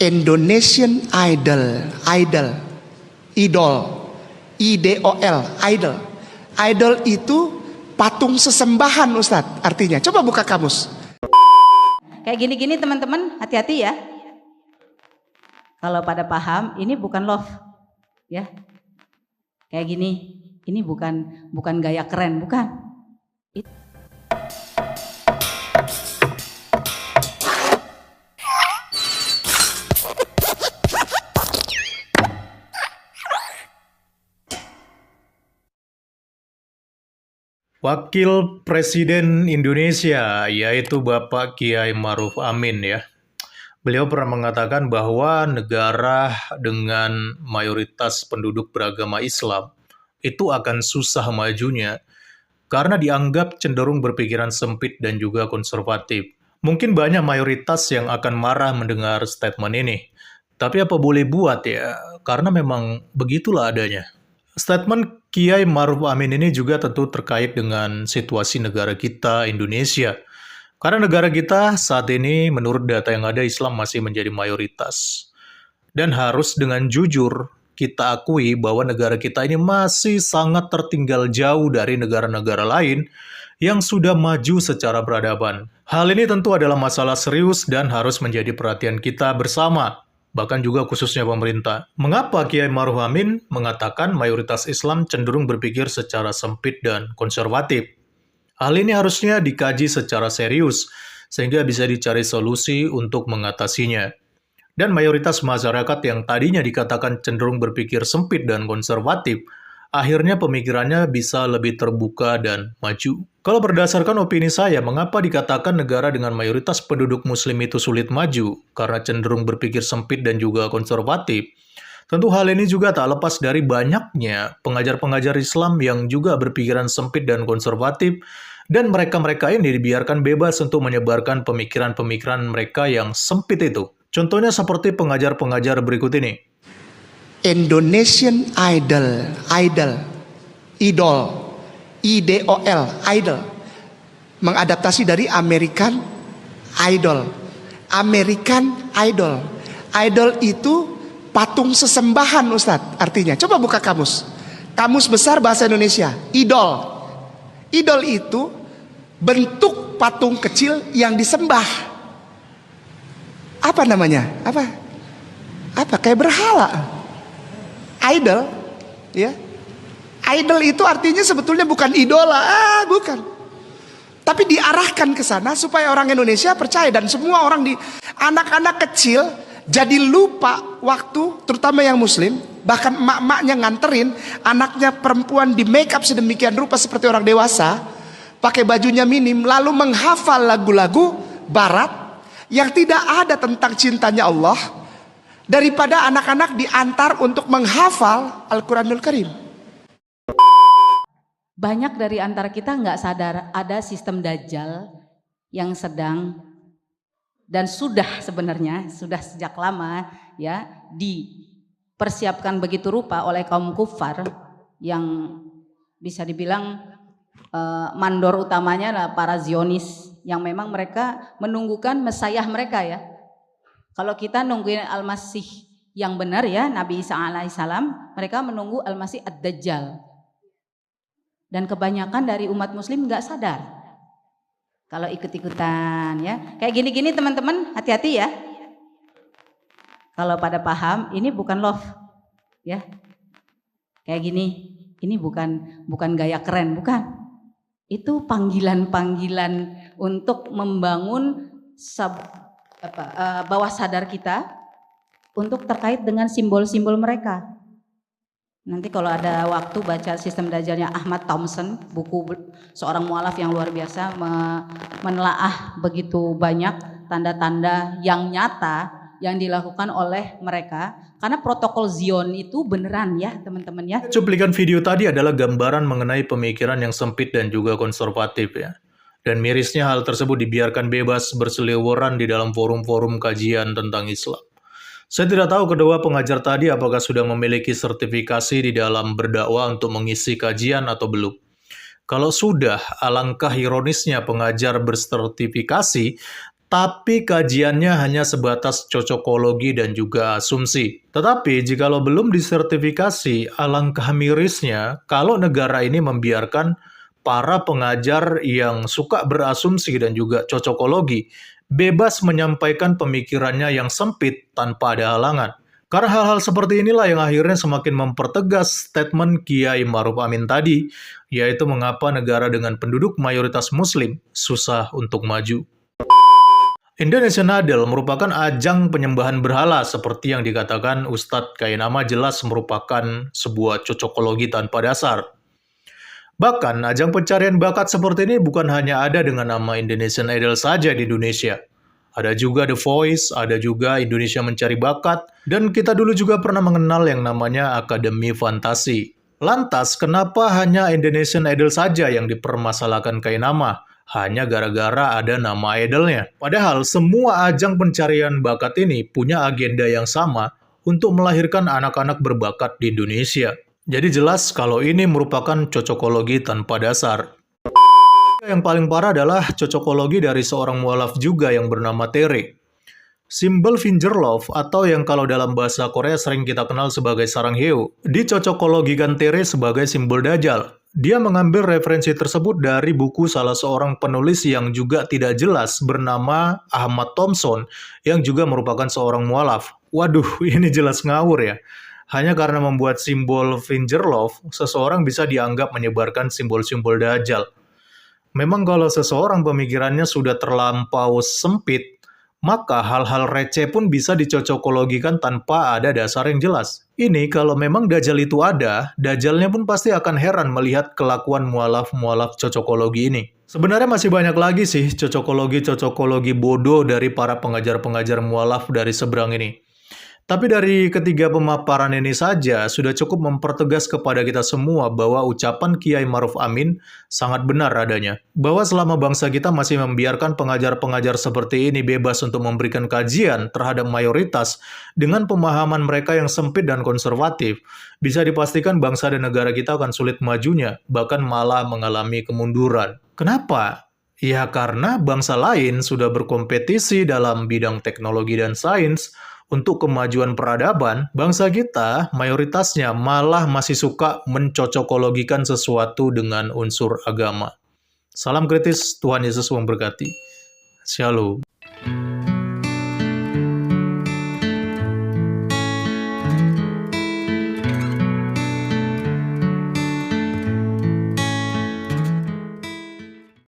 Indonesian Idol, idol, IDOL, idol. Idol itu patung sesembahan, Ustadz. Artinya, coba buka kamus. Kayak gini-gini teman-teman, hati-hati ya. Kalau pada paham, ini bukan love, ya. Kayak gini, ini bukan gaya keren, bukan. Wakil Presiden Indonesia, yaitu Bapak Kiai Maruf Amin ya. Beliau pernah mengatakan bahwa negara dengan mayoritas penduduk beragama Islam itu akan susah majunya karena dianggap cenderung berpikiran sempit dan juga konservatif. Mungkin banyak mayoritas yang akan marah mendengar statement ini. Tapi apa boleh buat ya, karena memang begitulah adanya. Statement Kiai Maruf Amin ini juga tentu terkait dengan situasi negara kita, Indonesia. Karena negara kita saat ini menurut data yang ada Islam masih menjadi mayoritas. Dan harus dengan jujur kita akui bahwa negara kita ini masih sangat tertinggal jauh dari negara-negara lain yang sudah maju secara peradaban. Hal ini tentu adalah masalah serius dan harus menjadi perhatian kita bersama, bahkan juga khususnya pemerintah. Mengapa Kiai Maruf Amin mengatakan mayoritas Islam cenderung berpikir secara sempit dan konservatif? Hal ini harusnya dikaji secara serius, sehingga bisa dicari solusi untuk mengatasinya. Dan mayoritas masyarakat yang tadinya dikatakan cenderung berpikir sempit dan konservatif, akhirnya pemikirannya bisa lebih terbuka dan maju. Kalau berdasarkan opini saya, mengapa dikatakan negara dengan mayoritas penduduk muslim itu sulit maju? Karena cenderung berpikir sempit dan juga konservatif. Tentu hal ini juga tak lepas dari banyaknya pengajar-pengajar Islam yang juga berpikiran sempit dan konservatif, dan mereka-mereka ini dibiarkan bebas untuk menyebarkan pemikiran-pemikiran mereka yang sempit itu. Contohnya seperti pengajar-pengajar berikut ini. Indonesian Idol, idol, IDOL, idol, mengadaptasi dari American Idol. American Idol, idol itu patung sesembahan, Ustadz. Artinya, coba buka kamus. Kamus besar bahasa Indonesia, idol. Idol itu bentuk patung kecil yang disembah. Apa namanya? Apa? Kayak berhala. Idol, ya. Idol itu artinya sebetulnya bukan idola, bukan. Tapi diarahkan ke sana supaya orang Indonesia percaya, dan semua orang anak-anak kecil jadi lupa waktu, terutama yang muslim, bahkan emak-emaknya nganterin anaknya perempuan di make up sedemikian rupa seperti orang dewasa, pakai bajunya minim, lalu menghafal lagu-lagu barat yang tidak ada tentang cintanya Allah, daripada anak-anak diantar untuk menghafal Al-Quranul Karim. Banyak dari antara kita nggak sadar ada sistem Dajjal yang sedang dan sudah sebenarnya sudah sejak lama ya dipersiapkan begitu rupa oleh kaum kufar yang bisa dibilang mandor utamanya adalah para Zionis, yang memang mereka menunggukan Mesias mereka ya. Kalau kita nungguin Al-Masih yang benar ya, Nabi Isa alaihissalam, mereka menunggu Al-Masih Ad-Dajjal. Dan kebanyakan dari umat muslim nggak sadar kalau ikut-ikutan ya. Kayak gini-gini teman-teman, hati-hati ya. Kalau pada paham, ini bukan love ya. Kayak gini, ini bukan gaya keren, bukan. Itu panggilan-panggilan untuk membangun bawah sadar kita untuk terkait dengan simbol-simbol mereka. Nanti kalau ada waktu baca Sistem Dajjalnya Ahmad Thompson, buku seorang mualaf yang luar biasa, menelaah begitu banyak tanda-tanda yang nyata yang dilakukan oleh mereka, karena protokol Zion itu beneran ya teman-teman ya. Cuplikan video tadi adalah gambaran mengenai pemikiran yang sempit dan juga konservatif ya. Dan mirisnya hal tersebut dibiarkan bebas berseliweran di dalam forum-forum kajian tentang Islam. Saya tidak tahu kedua pengajar tadi apakah sudah memiliki sertifikasi di dalam berdakwah untuk mengisi kajian atau belum. Kalau sudah, alangkah ironisnya pengajar bersertifikasi tapi kajiannya hanya sebatas cocokologi dan juga asumsi. Tetapi jikalau belum disertifikasi, alangkah mirisnya kalau negara ini membiarkan para pengajar yang suka berasumsi dan juga cocokologi bebas menyampaikan pemikirannya yang sempit tanpa ada halangan. Karena hal-hal seperti inilah yang akhirnya semakin mempertegas statement Kiai Maruf Amin tadi, yaitu mengapa negara dengan penduduk mayoritas muslim susah untuk maju. Indonesian Idol merupakan ajang penyembahan berhala seperti yang dikatakan Ustadz Kainama, jelas merupakan sebuah cocokologi tanpa dasar. Bahkan ajang pencarian bakat seperti ini bukan hanya ada dengan nama Indonesian Idol saja di Indonesia. Ada juga The Voice, ada juga Indonesia Mencari Bakat, dan kita dulu juga pernah mengenal yang namanya Akademi Fantasi. Lantas, kenapa hanya Indonesian Idol saja yang dipermasalahkan Kainama? Hanya gara-gara ada nama idolnya. Padahal semua ajang pencarian bakat ini punya agenda yang sama untuk melahirkan anak-anak berbakat di Indonesia. Jadi jelas kalau ini merupakan cocokologi tanpa dasar. Yang paling parah adalah cocokologi dari seorang mualaf juga yang bernama Tere. Simbol Fingerlove atau yang kalau dalam bahasa Korea sering kita kenal sebagai Sarangheo, dicocokologikan Tere sebagai simbol Dajjal. Dia mengambil referensi tersebut dari buku salah seorang penulis yang juga tidak jelas bernama Ahmad Thompson yang juga merupakan seorang mualaf. Waduh, ini jelas ngawur ya. Hanya karena membuat simbol Fingerlove, seseorang bisa dianggap menyebarkan simbol-simbol Dajjal. Memang kalau seseorang pemikirannya sudah terlampau sempit, maka hal-hal receh pun bisa dicocokologikan tanpa ada dasar yang jelas. Ini kalau memang Dajjal itu ada, Dajjalnya pun pasti akan heran melihat kelakuan mualaf-mualaf cocokologi ini. Sebenarnya masih banyak lagi sih cocokologi bodoh dari para pengajar-pengajar mualaf dari seberang ini. Tapi dari ketiga pemaparan ini saja sudah cukup mempertegas kepada kita semua bahwa ucapan Kiai Maruf Amin sangat benar adanya. Bahwa selama bangsa kita masih membiarkan pengajar-pengajar seperti ini bebas untuk memberikan kajian terhadap mayoritas dengan pemahaman mereka yang sempit dan konservatif, bisa dipastikan bangsa dan negara kita akan sulit majunya, bahkan malah mengalami kemunduran. Kenapa? Ya karena bangsa lain sudah berkompetisi dalam bidang teknologi dan sains. Untuk kemajuan peradaban, bangsa kita mayoritasnya malah masih suka mencocokologikan sesuatu dengan unsur agama. Salam kritis, Tuhan Yesus memberkati. Shalom.